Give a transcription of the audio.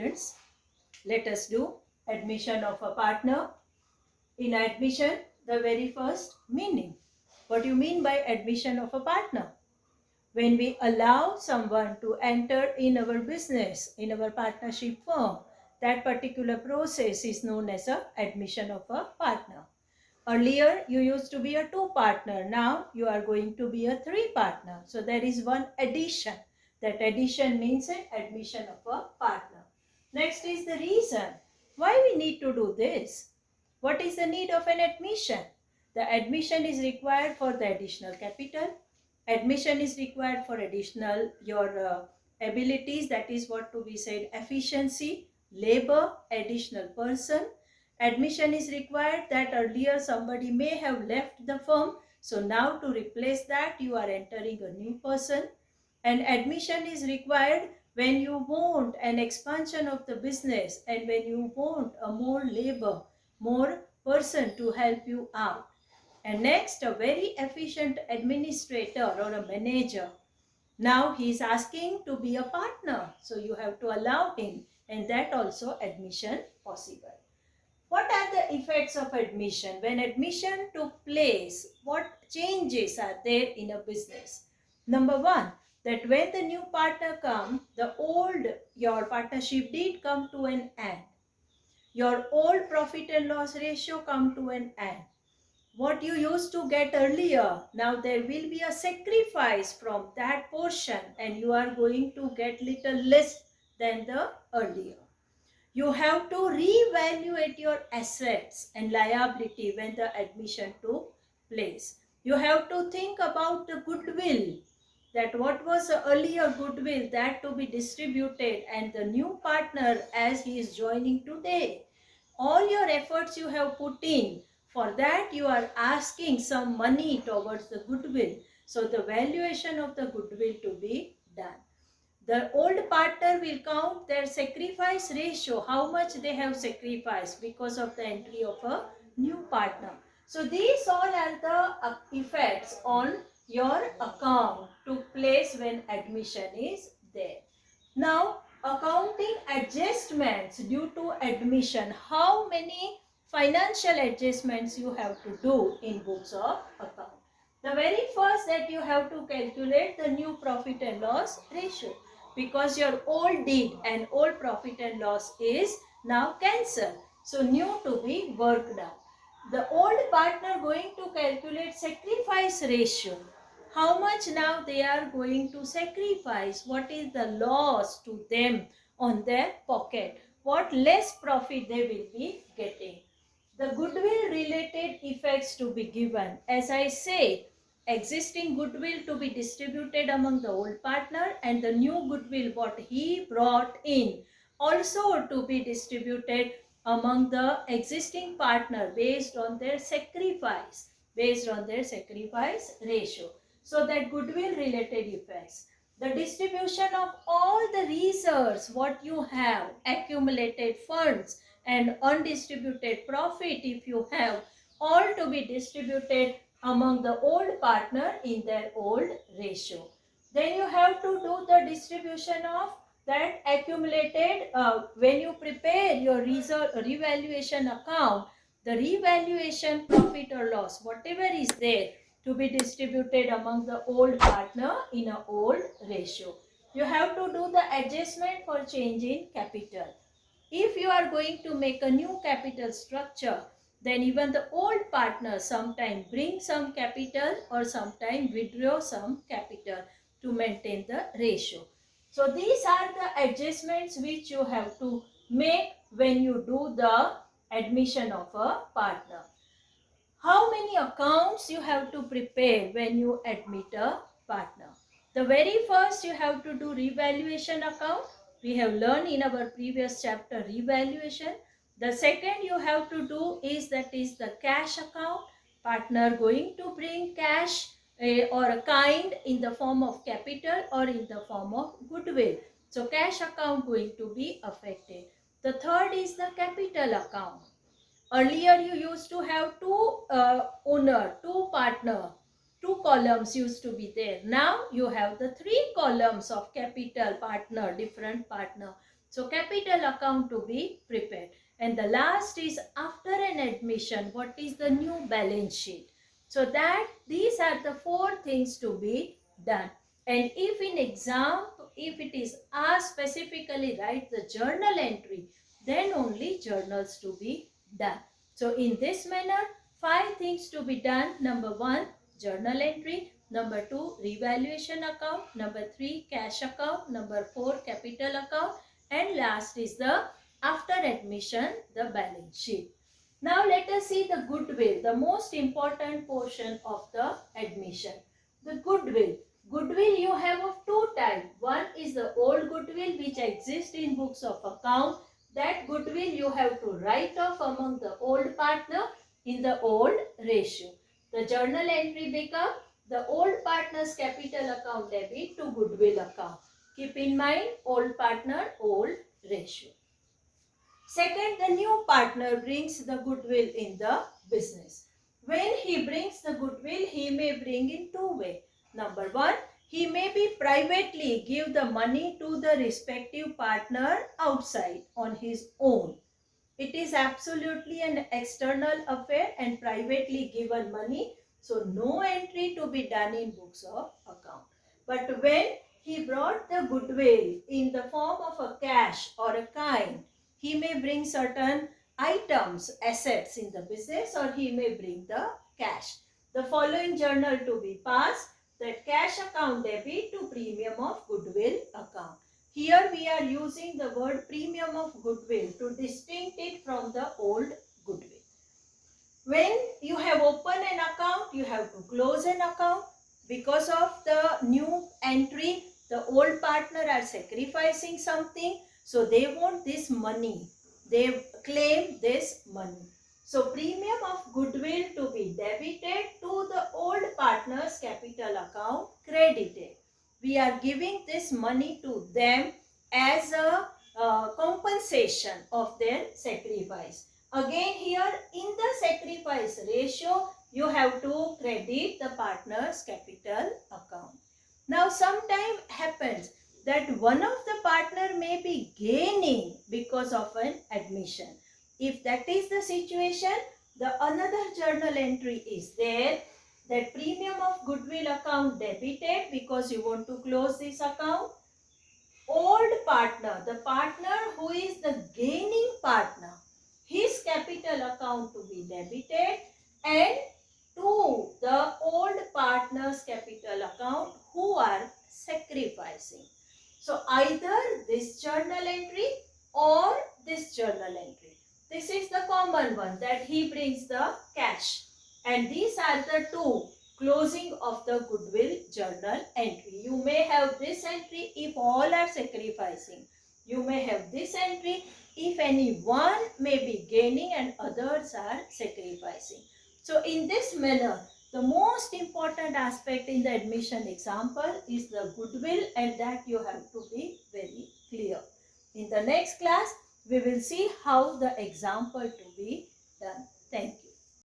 students, let us do admission of a partner. In admission, the very first meaning. What do you mean by admission of a partner? When we allow someone to enter in our business, in our partnership firm, that particular process is known as a admission of a partner. Earlier, you used to be a two partner. Now, you are going to be a three partner. So, there is one addition. That addition means an admission of a partner. Next is the reason why we need to do this. What is the need of an admission? The admission is required for the additional capital. Admission is required for additional your abilities. That is what to be said, efficiency, labor, additional person. Admission is required that earlier somebody may have left the firm. So now to replace that, you are entering a new person. And admission is required when you want an expansion of the business and when you want a more labor, more person to help you out. And next, a very efficient administrator or a manager. Now he is asking to be a partner. So you have to allow him, and that also admission possible. What are the effects of admission? When admission took place, what changes are there in a business? Number one, that when the new partner comes, your partnership did come to an end. Your old profit and loss ratio come to an end. What you used to get earlier, now there will be a sacrifice from that portion and you are going to get little less than the earlier. You have to reevaluate your assets and liability when the admission took place. You have to think about the goodwill, that what was the earlier goodwill, that to be distributed, and the new partner as he is joining today. All your efforts you have put in, for that you are asking some money towards the goodwill. So the valuation of the goodwill to be done. The old partner will count their sacrifice ratio, how much they have sacrificed because of the entry of a new partner. So these all are the effects on your account took place when admission is there. Now, accounting adjustments due to admission. How many financial adjustments you have to do in books of account? The very first that you have to calculate the new profit and loss ratio, because your old deed and old profit and loss is now cancelled. So new to be worked out. The old partner going to calculate sacrifice ratio. How much now they are going to sacrifice? What is the loss to them on their pocket? What less profit they will be getting? The goodwill related effects to be given. As I say, existing goodwill to be distributed among the old partner and the new goodwill what he brought in also to be distributed among the existing partner based on their sacrifice ratio. So that goodwill related effects. The distribution of all the reserves what you have, accumulated funds and undistributed profit if you have, all to be distributed among the old partner in their old ratio. Then you have to do the distribution of that accumulated when you prepare your revaluation account, the revaluation profit or loss, whatever is there, to be distributed among the old partner in a old ratio. You have to do the adjustment for change in capital. If you are going to make a new capital structure, then even the old partner sometimes bring some capital or sometimes withdraw some capital to maintain the ratio. So these are the adjustments which you have to make when you do the admission of a partner. How many accounts you have to prepare when you admit a partner? The very first you have to do revaluation account. We have learned in our previous chapter revaluation. The second you have to do is the cash account. Partner going to bring cash or a kind in the form of capital or in the form of goodwill. So cash account going to be affected. The third is the capital account. Earlier you used to have two partner, two columns used to be there. Now you have the three columns of capital partner, different partner. So capital account to be prepared. And the last is after an admission, what is the new balance sheet? So that these are the 4 things to be done. And if in exam, if it is asked specifically write the journal entry, then only journals to be done. So in this manner, 5 things to be done. Number 1, journal entry. Number 2, revaluation account. Number 3, cash account. Number 4, capital account. And last is the after admission, the balance sheet. Now let us see the goodwill, the most important portion of the admission. The goodwill. Goodwill you have of 2 types. One is the old goodwill which exists in books of account. That goodwill you have to write off among the old partner in the old ratio. The journal entry becomes the old partner's capital account debit to goodwill account. Keep in mind old partner, old ratio. Second, the new partner brings the goodwill in the business. When he brings the goodwill, he may bring in 2 ways. Number 1, he may be privately give the money to the respective partner outside on his own. It is absolutely an external affair and privately given money. So no entry to be done in books of account. But when he brought the goodwill in the form of a cash or a kind, he may bring certain items, assets in the business, or he may bring the cash. The following journal to be passed, that cash account debit to premium of goodwill account. Here we are using the word premium of goodwill to distinct it from the old goodwill. When you have opened an account, you have to close an account. Because of the new entry, the old partner are sacrificing something. So they want this money. They claim this money. So premium of goodwill to be debited to the old partner's capital account credited. We are giving this money to them as a compensation of their sacrifice. Again here in the sacrifice ratio, you have to credit the partner's capital account. Now sometimes happens that one of the partner may be gaining because of an admission. If that is the situation, the another journal entry is there, that premium of goodwill account debited because you want to close this account. Old partner, the partner who is the gaining partner, his capital account to be debited, and to the old partner's capital account who are sacrificing. So either this journal entry or this journal entry. This is the common one, that he brings the cash, and these are the 2 closing of the goodwill journal entry. You may have this entry if all are sacrificing. You may have this entry if any one may be gaining and others are sacrificing. So in this manner, the most important aspect in the admission example is the goodwill, and that you have to be very clear. In the next class, we will see how the example to be done. Thank you.